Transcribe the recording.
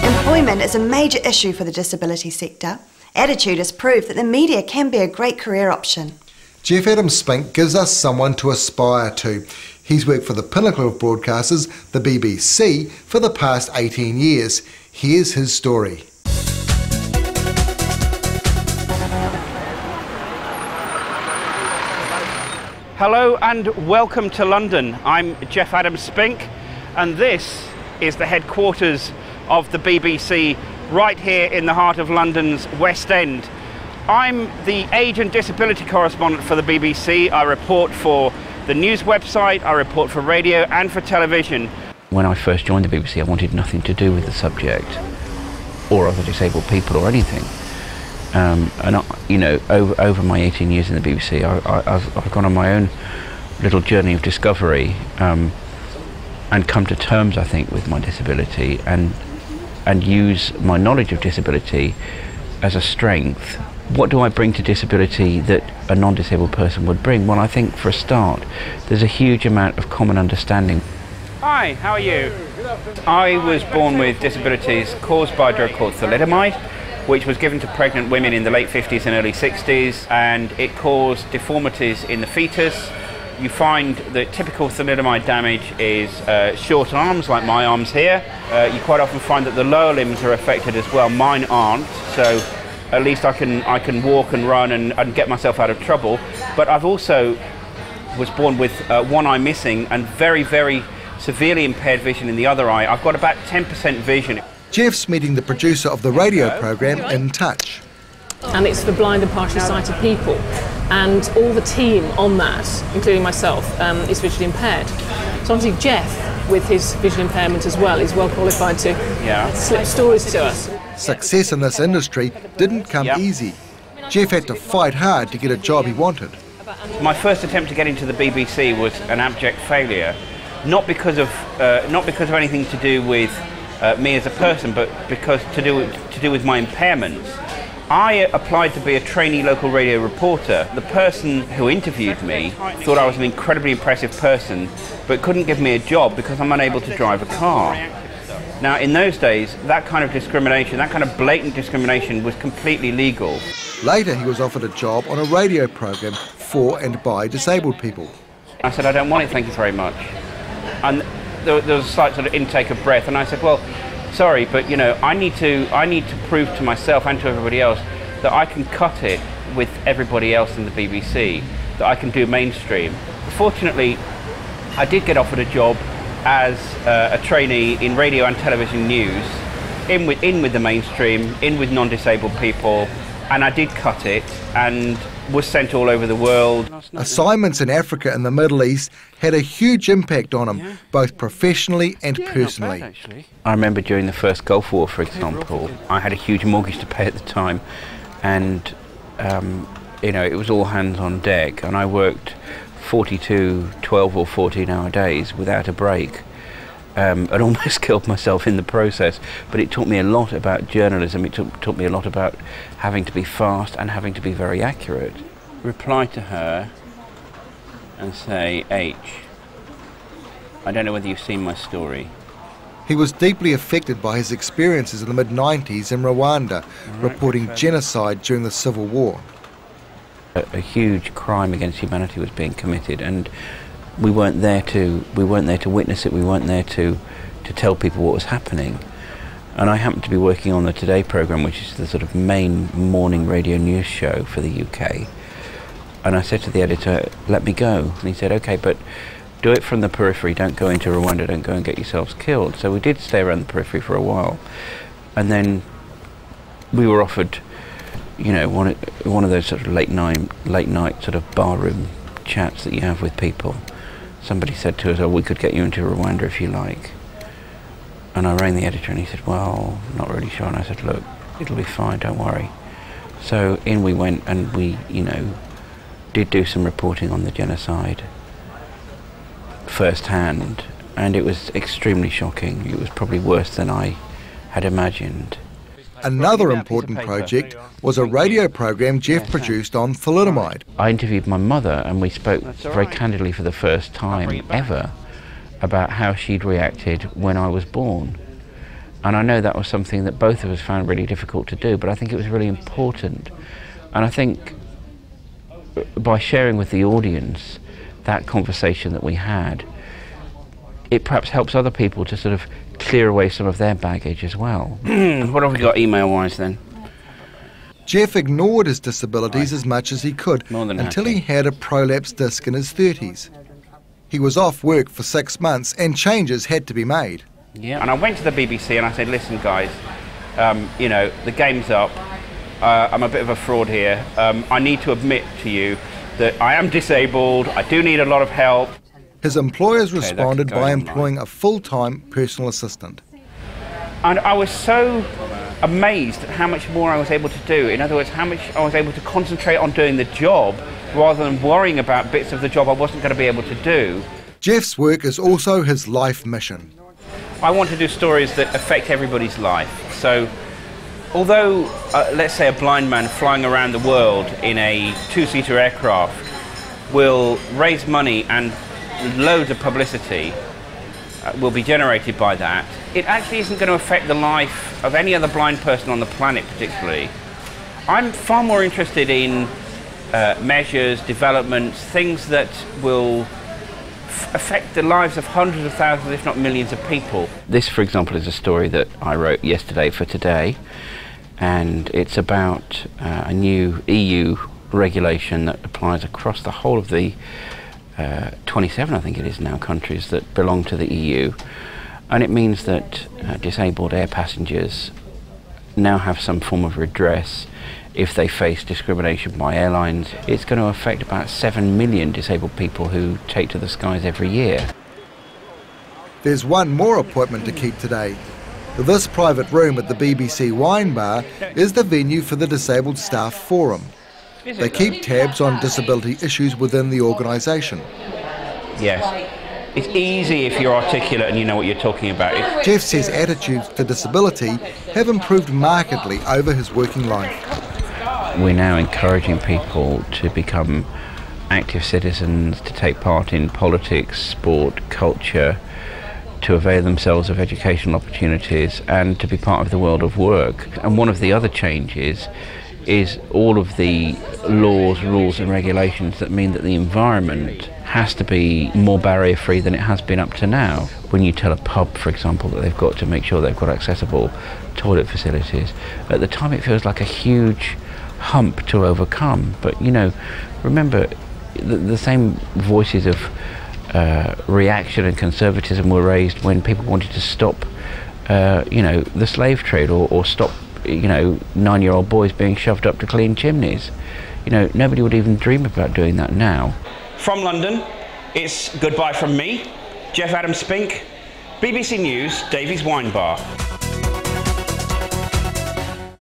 Employment is a major issue for the disability sector. Attitude has proved that the media can be a great career option. Geoff Adams-Spink gives us someone to aspire to. He's worked for the pinnacle of broadcasters, the BBC, for the past 18 years. Here's his story. Hello and welcome to London. I'm Geoff Adams-Spink and this is the headquarters of the BBC right here in the heart of London's West End. I'm the age and disability correspondent for the BBC. I report for the news website, I report for radio and for television. When I first joined the BBC, I wanted nothing to do with the subject or other disabled people or anything. Over my 18 years in the BBC, I've gone on my own little journey of discovery and come to terms, I think, with my disability and use my knowledge of disability as a strength. What do I bring to disability that a non-disabled person would bring? Well, I think for a start, there's a huge amount of common understanding. Hi, how are you? I was born with disabilities caused by a drug called thalidomide, which was given to pregnant women in the late 50s and early 60s, and it caused deformities in the fetus. You find that typical thalidomide damage is short arms, like my arms here. You quite often find that the lower limbs are affected as well. Mine aren't, so at least I can walk and run and get myself out of trouble. But I've also was born with one eye missing and very, very severely impaired vision in the other eye. I've got about 10% vision. Geoff's meeting the producer of the radio programme In Touch. And it's for blind and partially sighted people. And all the team on that, including myself, is visually impaired. So obviously Geoff, with his visual impairment as well, is well qualified to slip stories to us. Success in this industry didn't come easy. Geoff had to fight hard to get a job he wanted. My first attempt to get into the BBC was an abject failure, not because of anything to do with me as a person, but because to do with my impairments. I applied to be a trainee local radio reporter. The person who interviewed me thought I was an incredibly impressive person, but couldn't give me a job because I'm unable to drive a car. Now, in those days, that kind of discrimination, that kind of blatant discrimination was completely legal. Later, he was offered a job on a radio programme for and by disabled people. I said, I don't want it, thank you very much. And there was a slight sort of intake of breath, and I said, well, sorry, but I need to prove to myself and to everybody else that I can cut it with everybody else in the BBC, that I can do mainstream. Fortunately, I did get offered a job as a trainee in radio and television news, in with the mainstream, in with non-disabled people, and I did cut it and was sent all over the world. Assignments in Africa and the Middle East had a huge impact on him, both professionally and personally. Not bad, I remember during the first Gulf War, for example, I had a huge mortgage to pay at the time, and it was all hands on deck, and I worked 42, 12 or 14-hour days without a break. I'd almost killed myself in the process, but it taught me a lot about journalism. It taught me a lot about having to be fast and having to be very accurate. Reply to her and say, H, I don't know whether you've seen my story. He was deeply affected by his experiences in the mid-90s in Rwanda, reporting genocide during the Civil War. A huge crime against humanity was being committed, and we weren't there to witness it. We weren't there to tell people what was happening. And I happened to be working on the Today programme, which is the sort of main morning radio news show for the UK. And I said to the editor, let me go. And he said, okay, but do it from the periphery. Don't go into Rwanda. Don't go and get yourselves killed. So we did stay around the periphery for a while. And then we were offered, one of those sort of late night sort of barroom chats that you have with people. Somebody said to us, oh, we could get you into Rwanda if you like. And I rang the editor and he said, well, not really sure. And I said, look, it'll be fine, don't worry. So in we went, and we, did do some reporting on the genocide firsthand, and it was extremely shocking. It was probably worse than I had imagined. Another important project was a radio programme Geoff produced on thalidomide. I interviewed my mother, and we spoke very candidly for the first time ever about how she'd reacted when I was born. And I know that was something that both of us found really difficult to do, but I think it was really important. And I think by sharing with the audience that conversation that we had, it perhaps helps other people to sort of clear away some of their baggage as well. What have we got email-wise then? Geoff ignored his disabilities as much as he could until he had a prolapsed disc in his 30s. He was off work for 6 months and changes had to be made. Yeah, and I went to the BBC and I said, listen guys, you know, the game's up, I'm a bit of a fraud here, I need to admit to you that I am disabled, I do need a lot of help. His employers responded by employing a full-time personal assistant. And I was so amazed at how much more I was able to do. In other words, how much I was able to concentrate on doing the job rather than worrying about bits of the job I wasn't going to be able to do. Geoff's work is also his life mission. I want to do stories that affect everybody's life. So, although, let's say a blind man flying around the world in a two-seater aircraft will raise money and loads of publicity will be generated by that, it actually isn't going to affect the life of any other blind person on the planet particularly. I'm far more interested in measures, developments, things that will affect the lives of hundreds of thousands, if not millions of people. This, for example, is a story that I wrote yesterday for today, and it's about a new EU regulation that applies across the whole of the 27, I think it is now, countries that belong to the EU, and it means that disabled air passengers now have some form of redress if they face discrimination by airlines. It's going to affect about 7 million disabled people who take to the skies every year. There's one more appointment to keep today. This private room at the BBC Wine Bar is the venue for the Disabled Staff Forum. They keep tabs on disability issues within the organisation. Yes. It's easy if you're articulate and you know what you're talking about. Geoff says attitudes to disability have improved markedly over his working life. We're now encouraging people to become active citizens, to take part in politics, sport, culture, to avail themselves of educational opportunities and to be part of the world of work. And one of the other changes is all of the laws, rules and regulations that mean that the environment has to be more barrier-free than it has been up to now. When you tell a pub, for example, that they've got to make sure they've got accessible toilet facilities, at the time it feels like a huge hump to overcome. But, you know, remember, the same voices of reaction and conservatism were raised when people wanted to stop, you know, the slave trade or stop, you know, 9-year-old boys being shoved up to clean chimneys. You know, nobody would even dream about doing that now. From London, it's goodbye from me, Geoff Adams-Spink, BBC News, Davies Wine Bar.